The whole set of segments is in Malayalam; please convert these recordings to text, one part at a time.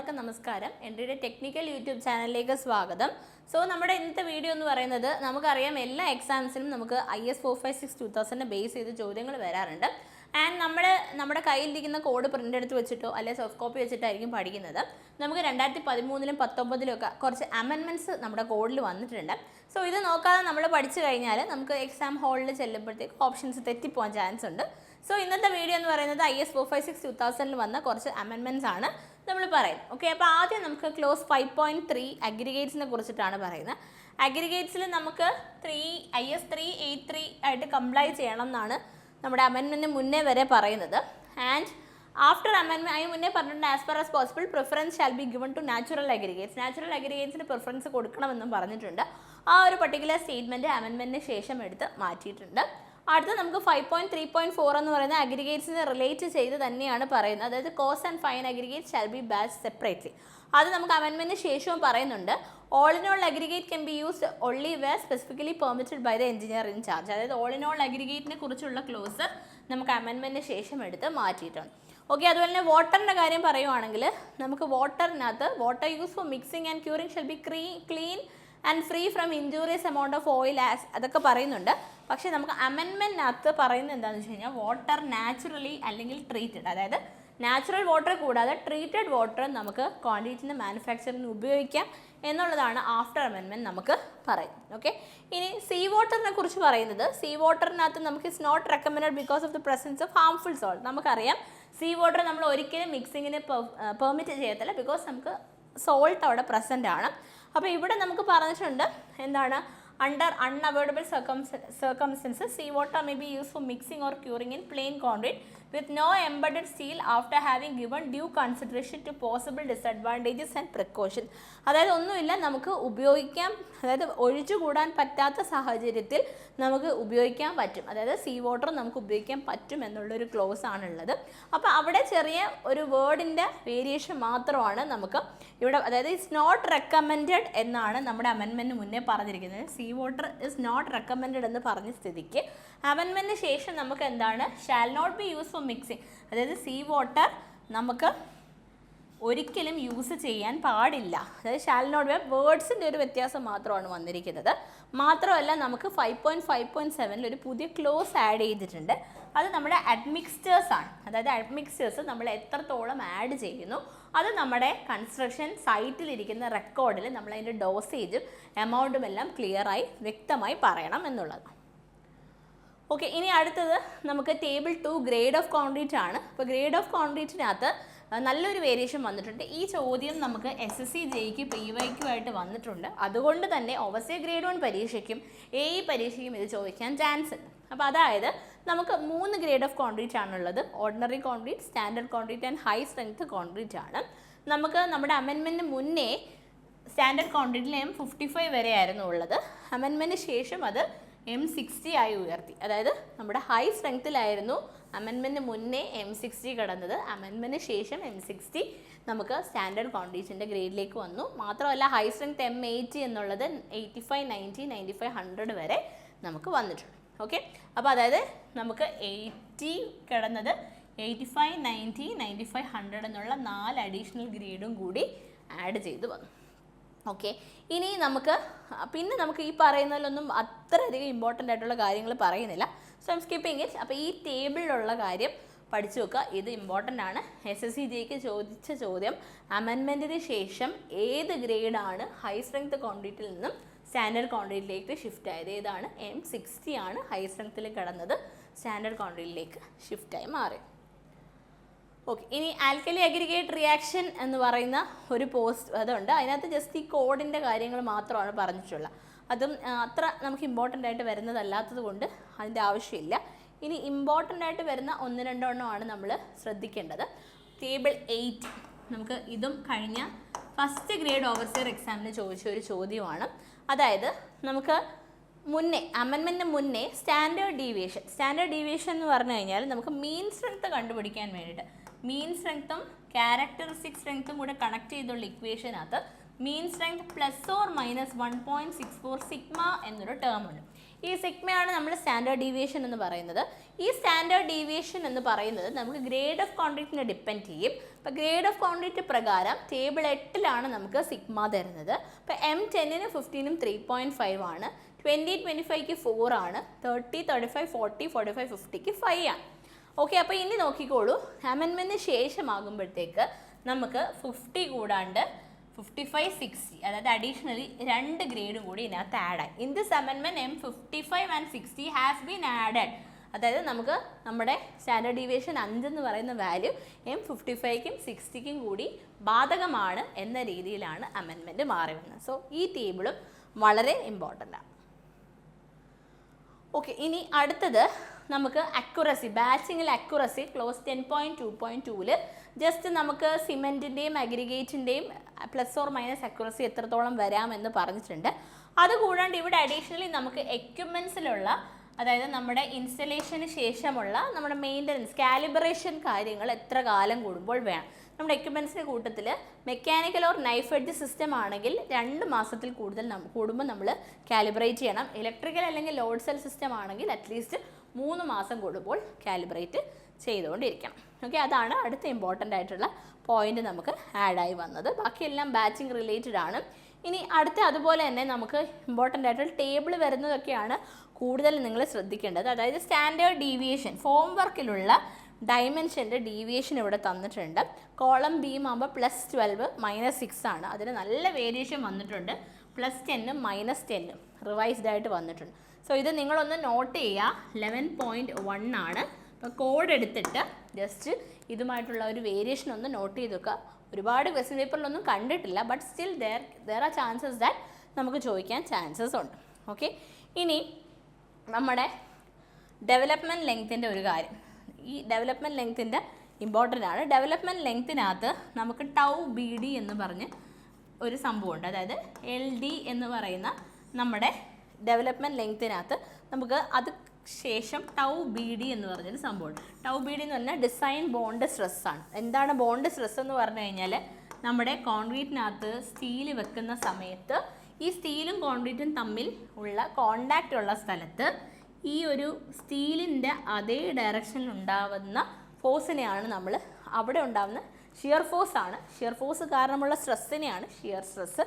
എല്ലാവർക്കും നമസ്കാരം. എൻ്റെ ടെക്നിക്കൽ യൂട്യൂബ് ചാനലിലേക്ക് സ്വാഗതം. സോ നമ്മുടെ ഇന്നത്തെ വീഡിയോ എന്ന് പറയുന്നത് നമുക്കറിയാം എല്ലാ എക്സാംസിനും നമുക്ക് IS 456-2000 ബേസ് ചെയ്ത് ചോദ്യങ്ങൾ വരാറുണ്ട്. ആൻഡ് നമ്മുടെ കയ്യിലിരിക്കുന്ന കോഡ് പ്രിൻ്റ് എടുത്ത് വെച്ചിട്ടോ അല്ലെങ്കിൽ സോഫ്റ്റ് കോപ്പി വെച്ചിട്ടായിരിക്കും പഠിക്കുന്നത്. നമുക്ക് 2013-ലും 2019-ലും ഒക്കെ കുറച്ച് അമെൻമെൻറ്റ്സ് നമ്മുടെ കോഡിൽ വന്നിട്ടുണ്ട്. സോ ഇത് നോക്കാതെ നമ്മൾ പഠിച്ചു കഴിഞ്ഞാൽ നമുക്ക് എക്സാം ഹാളിൽ ചെല്ലുമ്പോഴത്തേക്ക് ഓപ്ഷൻസ് തെറ്റിപ്പോകാൻ ചാൻസ് ഉണ്ട്. സോ ഇന്നത്തെ വീഡിയോ എന്ന് പറയുന്നത് IS 456-2000 വന്ന കുറച്ച് അമെൻമെൻറ്റ്സ് ആണ് നമ്മൾ പറയുന്നത്. ഓക്കെ, അപ്പോൾ ആദ്യം നമുക്ക് ക്ലോസ് 5.3 അഗ്രിഗേറ്റ്സിനെ കുറിച്ചിട്ടാണ് പറയുന്നത്. അഗ്രിഗേറ്റ്സിൽ നമുക്ക് IS 383 ആയിട്ട് കംപ്ലൈ ചെയ്യണം എന്നാണ് നമ്മുടെ അമെൻമെൻറ്റിന് മുന്നേ വരെ പറയുന്നത്. ആൻഡ് ആഫ്റ്റർ അമെൻമെൻറ്റ് അതിന് മുന്നേ പറഞ്ഞിട്ടുണ്ട് as per as possible preference shall be given to natural aggregates. Natural അഗ്രിഗേറ്റ്സിന് പ്രിഫറൻസ് കൊടുക്കണമെന്നും പറഞ്ഞിട്ടുണ്ട്. ആ ഒരു പർട്ടിക്കുലർ സ്റ്റേറ്റ്മെൻറ്റ് അമെൻമെൻറ്റിന് ശേഷം എടുത്ത് മാറ്റിയിട്ടുണ്ട്. അടുത്ത നമുക്ക് 5.3.4 എന്ന് പറയുന്ന അഗ്രിഗേറ്റ്സിനെ റിലേറ്റ് ചെയ്ത് തന്നെയാണ് പറയുന്നത്. അതായത് cost and fine aggregate shall be batch separately. അത് നമുക്ക് അമെൻമെൻറ്റിന് ശേഷവും പറയുന്നുണ്ട്. All in all aggregate can be used only where specifically permitted by the engineer in charge. അതായത് ഓൾ ഇൻ ഓൾ അഗ്രിഗേറ്റിനെ കുറിച്ചുള്ള ക്ലോസ് നമുക്ക് അമെൻമെൻറ്റിന് ശേഷം എടുത്ത് മാറ്റിയിട്ടുണ്ട്. ഓക്കെ, അതുപോലെ തന്നെ വാട്ടറിൻ്റെ കാര്യം പറയുവാണെങ്കിൽ നമുക്ക് വാട്ടറിനകത്ത് water use for mixing and curing shall be clean and free from injurious amount of oil as അതൊക്കെ പറയുന്നുണ്ട്. പക്ഷേ നമുക്ക് അമെൻമെൻറ്റിനകത്ത് പറയുന്നത് എന്താണെന്ന് വെച്ച് കഴിഞ്ഞാൽ വാട്ടർ നാച്ചുറലി അല്ലെങ്കിൽ ട്രീറ്റഡ്, അതായത് നാച്ചുറൽ വാട്ടർ കൂടാതെ ട്രീറ്റഡ് വാട്ടർ നമുക്ക് ക്വാണ്ടിറ്റിന് മാനുഫാക്ചറിന് ഉപയോഗിക്കാം എന്നുള്ളതാണ് ആഫ്റ്റർ അമെൻമെൻറ്റ് നമുക്ക് പറയുന്നത്. ഓക്കെ, ഇനി സീ വാട്ടറിനെ കുറിച്ച് പറയുന്നത് സീ വാട്ടറിനകത്ത് നമുക്ക് it's not recommended because of the presence of harmful salt. നമുക്കറിയാം സീ വാട്ടർ നമ്മൾ ഒരിക്കലും മിക്സിങ്ങിന് പെർമിറ്റ് ചെയ്യത്തില്ല, ബിക്കോസ് നമുക്ക് സോൾട്ട് അവിടെ പ്രസൻ്റ് ആണ്. അപ്പോൾ ഇവിടെ നമുക്ക് പറഞ്ഞിട്ടുണ്ട് എന്താണ്, under unavoidable circumstances sea water may be used for mixing or curing in plain concrete with no embedded steel after having given due consideration to possible disadvantages and precautions. അതായത് ഒന്നുമില്ല, നമുക്ക് ഉപയോഗിക്കാം, അതായത് ഒഴിച്ചുകൂടാൻ പറ്റാത്ത സാഹചര്യത്തിൽ നമുക്ക് ഉപയോഗിക്കാൻ പറ്റും. അതായത് സീ വാട്ടർ നമുക്ക് ഉപയോഗിക്കാൻ പറ്റും എന്നുള്ളൊരു ക്ലോസ് ആണുള്ളത്. അപ്പോൾ അവിടെ ചെറിയ ഒരു വേർഡിൻ്റെ വേരിയേഷൻ മാത്രമാണ് നമുക്ക് ഇവിടെ, അതായത് ഇറ്റ്സ് നോട്ട് റെക്കമെൻഡഡ് എന്നാണ് നമ്മുടെ അമെൻമെൻറ്റിന് മുന്നേ പറഞ്ഞിരിക്കുന്നത്. Sea water is not recommended എന്ന് പറഞ്ഞ സ്ഥിതിക്ക് അമെൻമെൻറ്റിന് ശേഷം നമുക്ക് എന്താണ്, shall not be use for mixing. അതായത് സീ വാട്ടർ നമുക്ക് ഒരിക്കലും യൂസ് ചെയ്യാൻ പാടില്ല. അതായത് ഷാൽ നോട്ട് ബി, വേർഡ്സിൻ്റെ ഒരു വ്യത്യാസം മാത്രമാണ് വന്നിരിക്കുന്നത്. മാത്രമല്ല നമുക്ക് 5.5.7 ഒരു പുതിയ ക്ലോസ് ആഡ് ചെയ്തിട്ടുണ്ട്. അത് നമ്മുടെ അഡ്മിക്സ്റ്റേഴ്സ് ആണ്. അതായത് അഡ്മിക്സ്റ്റേഴ്സ് നമ്മൾ എത്രത്തോളം ആഡ് ചെയ്യുന്നു അത് നമ്മുടെ കൺസ്ട്രക്ഷൻ സൈറ്റിലിരിക്കുന്ന റെക്കോർഡിൽ നമ്മളതിൻ്റെ ഡോസേജും എമൗണ്ടും എല്ലാം ക്ലിയറായി വ്യക്തമായി പറയണം എന്നുള്ളത്. ഓക്കെ, ഇനി അടുത്തത് നമുക്ക് ടേബിൾ 2 ഗ്രേഡ് ഓഫ് കോൺക്രീറ്റ് ആണ്. അപ്പോൾ ഗ്രേഡ് ഓഫ് കോൺക്രീറ്റിനകത്ത് നല്ലൊരു വേരിയേഷൻ വന്നിട്ടുണ്ട്. ഈ ചോദ്യം നമുക്ക് SSC JEEക്ക് PYQ ആയിട്ട് വന്നിട്ടുണ്ട്. അതുകൊണ്ട് തന്നെ ഓവർസിയർ ഗ്രേഡ് 1 പരീക്ഷയ്ക്കും AE പരീക്ഷയ്ക്കും ഇത് ചോദിക്കാൻ ചാൻസ് ഉണ്ട്. അപ്പോൾ അതായത് നമുക്ക് 3 ഗ്രേഡ് ഓഫ് കോൺക്രീറ്റ് ആണുള്ളത്. Ordinary concrete, standard concrete and high strength concrete ആണ്. നമുക്ക് നമ്മുടെ അമെൻമെൻറ്റിന് മുന്നേ സ്റ്റാൻഡേർഡ് കോൺക്രീറ്റിൽ M55 വരെ ആയിരുന്നു ഉള്ളത്. അമെൻമെൻറ്റിന് ശേഷം അത് M60 ആയി ഉയർത്തി. അതായത് നമ്മുടെ ഹൈ സ്ട്രെങ്ത്തിലായിരുന്നു അമെൻമെൻറ്റിന് മുന്നേ M60 കിടന്നത്. അമെൻമെൻറ്റിന് ശേഷം M60 നമുക്ക് സ്റ്റാൻഡേർഡ് കോൺക്രീറ്റിൻ്റെ ഗ്രേഡിലേക്ക് വന്നു. മാത്രമല്ല ഹൈ സ്ട്രെങ്ത് M80 എന്നുള്ളത് 85, 90, 95, 100 വരെ നമുക്ക് വന്നിട്ടുണ്ട്. ഓക്കെ, അപ്പോൾ അതായത് നമുക്ക് 80 കിടന്നത് 85, 90, 95, 100 എന്നുള്ള 4 അഡീഷണൽ ഗ്രേഡും കൂടി ആഡ് ചെയ്ത് വന്നു. ഓക്കെ, ഇനി നമുക്ക് ഈ പറയുന്നതിലൊന്നും അത്രയധികം ഇമ്പോർട്ടൻ്റ് ആയിട്ടുള്ള കാര്യങ്ങൾ പറയുന്നില്ല. So I'm skipping it. അപ്പോൾ ഈ ടേബിളിലുള്ള കാര്യം പഠിച്ചു വെക്കുക, ഇത് ഇമ്പോർട്ടൻ്റ് ആണ്. SSC JEEക്ക് ചോദിച്ച ചോദ്യം അമെൻമെൻറ്റിന് ശേഷം ഏത് ഗ്രേഡാണ് ഹൈ സ്ട്രെങ്ത് കോൺക്രീറ്റിൽ നിന്നും സ്റ്റാൻഡേർഡ് കോൺക്രീറ്റിലേക്ക് ഷിഫ്റ്റ് ആയത്, ഏതാണ്, M60 ആണ് ഹൈ സ്ട്രെങ്ത്തിൽ കിടന്നത്, സ്റ്റാൻഡേർഡ് കോൺക്രീറ്റിലേക്ക് ഷിഫ്റ്റായി മാറി. ഓക്കെ, ഇനി ആൽക്കലി അഗ്രിഗേറ്റ് റിയാക്ഷൻ എന്ന് പറയുന്ന ഒരു പോസ്റ്റ് അതുണ്ട്. അതിനകത്ത് ജസ്റ്റ് ഈ കോഡിൻ്റെ കാര്യങ്ങൾ മാത്രമാണ് പറഞ്ഞിട്ടുള്ളത്. അതും അത്ര നമുക്ക് ഇമ്പോർട്ടൻ്റ് ആയിട്ട് വരുന്നതല്ലാത്തത് കൊണ്ട് അതിൻ്റെ ആവശ്യമില്ല. ഇനി ഇമ്പോർട്ടൻ്റ് ആയിട്ട് വരുന്ന 1-2 എണ്ണമാണ് നമ്മൾ ശ്രദ്ധിക്കേണ്ടത്. ടേബിൾ 8 നമുക്ക് ഇതും കഴിഞ്ഞ ഫസ്റ്റ് ഗ്രേഡ് ഓവർസിയർ എക്സാമിന് ചോദിച്ച ഒരു ചോദ്യമാണ്. അതായത് നമുക്ക് മുന്നേ അമെൻമെൻറ്റിന് മുന്നേ സ്റ്റാൻഡേർഡ് ഡീവിയേഷൻ എന്ന് പറഞ്ഞു കഴിഞ്ഞാൽ നമുക്ക് മീൻ സ്ട്രെങ്ത് കണ്ടുപിടിക്കാൻ വേണ്ടിയിട്ട് മീൻ സ്ട്രെങ്ത്തും ക്യാരക്ടറിസ്റ്റിക് സ്ട്രെങ്ത്തും കൂടെ കണക്ട് ചെയ്തുള്ള ഇക്വേഷനകത്ത് മീൻ സ്ട്രെങ്ത് +or - 1.64 സിഗ്മ എന്നൊരു ടേം ഉണ്ട്. ഈ സിഗ്മയാണ് നമ്മൾ സ്റ്റാൻഡേർഡ് ഡീവിയേഷൻ എന്ന് പറയുന്നത്. ഈ സ്റ്റാൻഡേർഡ് ഡീവിയേഷൻ എന്ന് പറയുന്നത് നമുക്ക് ഗ്രേഡ് ഓഫ് കോൺക്രീറ്റിനെ ഡിപ്പെൻഡ് ചെയ്യും. അപ്പോൾ ഗ്രേഡ് ഓഫ് കോൺക്രീറ്റ് പ്രകാരം ടേബിൾ 8 നമുക്ക് സിഗ്മ തരുന്നത്. അപ്പോൾ M10ന് 15നും 3.5 ആണ്, 20-25ക്ക് 4 ആണ്, 30-35 40 45 50ക്ക് 5 ആണ്. ഓക്കെ, അപ്പോൾ ഇനി നോക്കിക്കോളൂ, അമെൻമെൻറ്റിന് ശേഷമാകുമ്പോഴത്തേക്ക് നമുക്ക് 50 കൂടാണ്ട് 55 60, അതായത് അഡീഷണലി 2 ഗ്രേഡും കൂടി ഇതിനകത്ത് ആഡായി. In this amendment M55 and 60 has been added. അതായത് നമുക്ക് നമ്മുടെ സ്റ്റാൻഡേർഡ് ഡീവിയേഷൻ 5 എന്ന് പറയുന്ന വാല്യൂ M55ക്കും 60ക്കും കൂടി ബാധകമാണ് എന്ന രീതിയിലാണ് അമെൻമെൻറ്റ് മാറി വന്നത്. സോ ഈ ടേബിളും വളരെ ഇമ്പോർട്ടൻ്റ് ആണ്. ഓക്കെ, ഇനി അടുത്തത് നമുക്ക് അക്യുറസി, ബാച്ചിങ്ങിൽ അക്യുറസി ക്ലോസ് 10.2.2ൽ ജസ്റ്റ് നമുക്ക് സിമെൻറ്റിൻ്റെയും അഗ്രിഗേറ്റിൻ്റെയും പ്ലസ് ഓർ മൈനസ് അക്യുറസി എത്രത്തോളം വരാമെന്ന് പറഞ്ഞിട്ടുണ്ട്. അതുകൂടാണ്ട് ഇവിടെ അഡീഷണലി നമുക്ക് എക്യുപ്മെൻസിലുള്ള, അതായത് നമ്മുടെ ഇൻസ്റ്റലേഷന് ശേഷമുള്ള നമ്മുടെ മെയിൻ്റനൻസ് കാലിബ്രേഷൻ കാര്യങ്ങൾ എത്ര കാലം കൂടുമ്പോൾ വേണം. നമ്മുടെ എക്യുപ്മെൻസിൻ്റെ കൂട്ടത്തിൽ mechanical or knife edge system ആണെങ്കിൽ 2 മാസത്തിൽ കൂടുതൽ കൂടുമ്പോൾ നമ്മൾ കാലിബ്രേറ്റ് ചെയ്യണം. ഇലക്ട്രിക്കൽ അല്ലെങ്കിൽ ലോഡ് സെൽ സിസ്റ്റം ആണെങ്കിൽ അറ്റ്ലീസ്റ്റ് 3 മാസം കൂടുമ്പോൾ കാലിബ്രേറ്റ് ചെയ്തുകൊണ്ടിരിക്കണം. ഓക്കെ, അതാണ് അടുത്ത ഇമ്പോർട്ടൻ്റ് ആയിട്ടുള്ള പോയിന്റ് നമുക്ക് ആഡായി വന്നത്. ബാക്കിയെല്ലാം ബാച്ചിങ് റിലേറ്റഡ് ആണ്. ഇനി അടുത്ത അതുപോലെ തന്നെ നമുക്ക് ഇമ്പോർട്ടൻ്റ് ആയിട്ടുള്ള ടേബിൾ വരുന്നതൊക്കെയാണ് കൂടുതൽ നിങ്ങൾ ശ്രദ്ധിക്കേണ്ടത്. അതായത് സ്റ്റാൻഡേർഡ് ഡീവിയേഷൻ, ഫോം വർക്കിലുള്ള ഡയമെൻഷൻ്റെ ഡീവിയേഷൻ ഇവിടെ തന്നിട്ടുണ്ട്. കോളം ബീം ആകുമ്പോൾ +12 -6 ആണ്. അതിന് നല്ല വേരിയേഷൻ വന്നിട്ടുണ്ട്. +10 -10 റിവൈസ്ഡ് ആയിട്ട് വന്നിട്ടുണ്ട്. സോ ഇത് നിങ്ങളൊന്ന് നോട്ട് ചെയ്യുക. 11.1 ആണ്. അപ്പോൾ കോഡ് എടുത്തിട്ട് ജസ്റ്റ് ഇതുമായിട്ടുള്ള ഒരു വേരിയേഷൻ ഒന്ന് നോട്ട് ചെയ്ത് വെക്കുക. ഒരുപാട് ക്വസ്റ്റ്യൻ പേപ്പറിലൊന്നും കണ്ടിട്ടില്ല, but still there are chances that നമുക്ക് ചോദിക്കാൻ ചാൻസസ് ഉണ്ട്. ഓക്കെ, ഇനി നമ്മുടെ ഡെവലപ്മെൻറ്റ് ലെങ്ത്തിൻ്റെ ഒരു കാര്യം. ഈ ഡെവലപ്മെൻറ്റ് ലെങ്ത്തിൻ്റെ ഇമ്പോർട്ടൻ്റ് ആണ്. ഡെവലപ്മെൻറ്റ് ലെങ്ത്തിനകത്ത് നമുക്ക് τBD എന്ന് പറഞ്ഞ് ഒരു സംഭവമുണ്ട്. അതായത് LD എന്ന് പറയുന്ന നമ്മുടെ ഡെവലപ്മെൻറ്റ് ലെങ്ത്തിനകത്ത് നമുക്ക് അത് ശേഷം τBD എന്ന് പറഞ്ഞൊരു സംഭവമുണ്ട്. τBD എന്ന് പറഞ്ഞാൽ ഡിസൈൻ ബോണ്ട് സ്ട്രെസ്സാണ്. എന്താണ് ബോണ്ട് സ്ട്രെസ് എന്ന് പറഞ്ഞു കഴിഞ്ഞാൽ, നമ്മുടെ കോൺക്രീറ്റിനകത്ത് സ്റ്റീൽ വെക്കുന്ന സമയത്ത് ഈ സ്റ്റീലും കോൺക്രീറ്റും തമ്മിൽ ഉള്ള കോണ്ടാക്റ്റ് ഉള്ള സ്ഥലത്ത് ഈ ഒരു സ്റ്റീലിൻ്റെ അതേ ഡയറക്ഷനിൽ ഉണ്ടാവുന്ന ഫോഴ്സിനെയാണ് നമ്മൾ അവിടെ ഉണ്ടാകുന്ന ഷിയർ ഫോഴ്സ് ആണ്. ഷിയർ ഫോഴ്സ് കാരണമുള്ള സ്ട്രെസ്സിനെയാണ് ഷിയർ സ്ട്രെസ്സ്.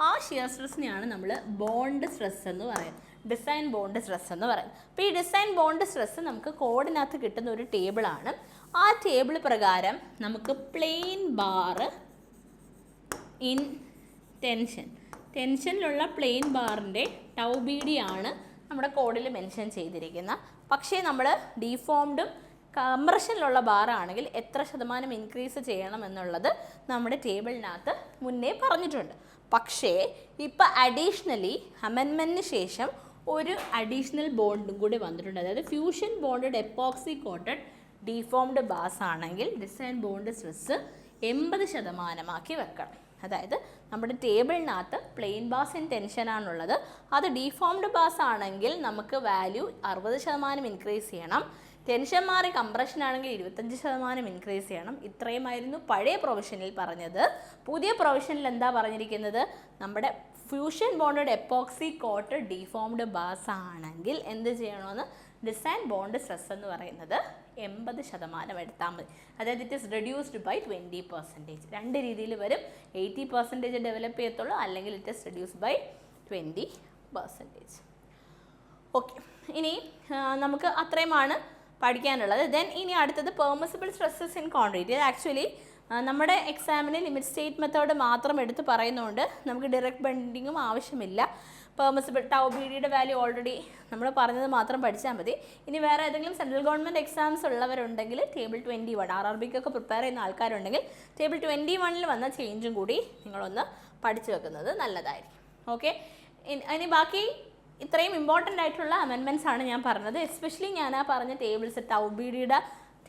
ആ ഷിയർ സ്ട്രെസ്സിനെയാണ് നമ്മൾ ബോണ്ട് സ്ട്രെസ് എന്ന് പറയുന്നത്, ഡിസൈൻ ബോണ്ട് സ്ട്രെസ് എന്ന് പറയുന്നത്. അപ്പോൾ ഈ ഡിസൈൻ ബോണ്ട് സ്ട്രെസ് നമുക്ക് കോഡിനകത്ത് കിട്ടുന്ന ഒരു ടേബിളാണ്. ആ ടേബിൾ പ്രകാരം നമുക്ക് പ്ലെയിൻ ബാർ ഇൻ ടെൻഷനിലുള്ള പ്ലെയിൻ ബാറിൻ്റെ τBD ആണ് നമ്മുടെ കോഡിൽ മെൻഷൻ ചെയ്തിരിക്കുന്ന. പക്ഷേ നമ്മൾ ഡീഫോംഡും കംപ്രഷനിലുള്ള ബാറാണെങ്കിൽ എത്ര ശതമാനം ഇൻക്രീസ് ചെയ്യണം എന്നുള്ളത് നമ്മുടെ ടേബിളിനകത്ത് മുന്നേ പറഞ്ഞിട്ടുണ്ട്. പക്ഷേ ഇപ്പോൾ അഡീഷണലി അമെൻമെൻറ്റിന് ശേഷം ഒരു അഡീഷണൽ ബോണ്ടും കൂടി വന്നിട്ടുണ്ട്. അതായത് fusion bonded epoxy coated deformed bars ആണെങ്കിൽ ഡിസൈൻ ബോണ്ട് സ്ട്രെസ് 80% വെക്കണം. അതായത് നമ്മുടെ ടേബിളിനകത്ത് പ്ലെയിൻ ബാസ് ഇൻ ടെൻഷനാണുള്ളത്. അത് ഡീഫോംഡ് ബാസ് ആണെങ്കിൽ നമുക്ക് വാല്യൂ 60% ഇൻക്രീസ് ചെയ്യണം. ടെൻഷൻ മാറി കംപ്രഷൻ ആണെങ്കിൽ 25% ഇൻക്രീസ് ചെയ്യണം. ഇത്രയുമായിരുന്നു പഴയ പ്രൊവിഷനിൽ പറഞ്ഞത്. പുതിയ പ്രൊവിഷനിൽ എന്താ പറഞ്ഞിരിക്കുന്നത്? നമ്മുടെ fusion bonded epoxy coated deformed bars ആണെങ്കിൽ എന്ത് ചെയ്യണമെന്ന്, ഡിസൈൻ ബോണ്ട് സ്ട്രെസ് എന്ന് പറയുന്നത് 80% എടുത്താൽ മതി. അതായത് ഇറ്റ് ഇസ് റെഡ്യൂസ്ഡ് ബൈ 20%. 2 രീതിയിൽ വരും. 80% ഡെവലപ്പ് ചെയ്യത്തുള്ളൂ, അല്ലെങ്കിൽ it is reduced by 20%. Okay, ഇനി നമുക്ക് അത്രയുമാണ് പഠിക്കാനുള്ളത്. ദെൻ ഇനി അടുത്തത് പെർമിസിബിൾ സ്ട്രെസ്സസ് ഇൻ കോൺക്രീറ്റ്. ഇത് ആക്ച്വലി നമ്മുടെ എക്സാമിന് ലിമിറ്റ് സ്റ്റേറ്റ് മെത്തേഡ് മാത്രം എടുത്ത് പറയുന്നതുകൊണ്ട് നമുക്ക് ഡയറക്റ്റ് ബെൻഡിങ്ങും ആവശ്യമില്ല. പെർമിസിബിൾ τBDയുടെ വാല്യൂ ഓൾറെഡി നമ്മൾ പറഞ്ഞത് മാത്രം പഠിച്ചാൽ മതി. ഇനി വേറെ ഏതെങ്കിലും സെൻട്രൽ ഗവൺമെൻറ് എക്സാംസ് ഉള്ളവരുണ്ടെങ്കിൽ ടേബിൾ 21 RRBക്കൊക്കെ പ്രിപ്പയർ ചെയ്യുന്ന ആൾക്കാരുണ്ടെങ്കിൽ ടേബിൾ 21 വന്ന ചേഞ്ചും കൂടി നിങ്ങളൊന്ന് പഠിച്ചു വെക്കുന്നത് നല്ലതായിരിക്കും. ഓക്കെ, ഇനി ബാക്കി ഇത്രയും ഇമ്പോർട്ടൻ്റ് ആയിട്ടുള്ള അമെൻമെൻറ്റ്സ് ആണ് ഞാൻ പറഞ്ഞത്. എസ്പെഷ്യലി ഞാൻ ആ പറഞ്ഞ ടേബിൾസ് τBDയുടെ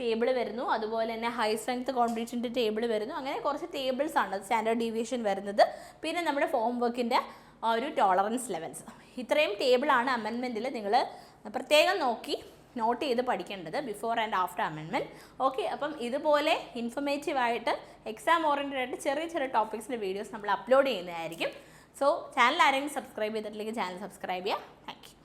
ടേബിൾ വരുന്നു, അതുപോലെ തന്നെ ഹൈ സ്ട്രെങ്ത് കോൺക്രീറ്റിൻ്റെ ടേബിൾ വരുന്നു. അങ്ങനെ കുറച്ച് ടേബിൾസ് ആണ് സ്റ്റാൻഡേർഡ് ഡീവിയേഷൻ വരുന്നത്. പിന്നെ നമ്മുടെ ഫോം വർക്കിൻ്റെ ഒരു ടോളറൻസ് ലെവൽസ്. ഇത്രയും ടേബിളാണ് അമെൻമെൻറ്റിൽ നിങ്ങൾ പ്രത്യേകം നോട്ട് ചെയ്ത് പഠിക്കേണ്ടത്, before and after amendment. Okay, അപ്പം ഇതുപോലെ ഇൻഫർമേറ്റീവായിട്ട് എക്സാം ഓറിയൻറ്റഡ് ആയിട്ട് ചെറിയ ചെറിയ ടോപ്പിക്സിൻ്റെ വീഡിയോസ് നമ്മൾ അപ്ലോഡ് ചെയ്യുന്നതായിരിക്കും. സോ ചാനൽ ആരെങ്കിലും സബ്സ്ക്രൈബ് ചെയ്തിട്ടില്ലെങ്കിൽ ചാനൽ സബ്സ്ക്രൈബ് ചെയ്യുക. Thank you.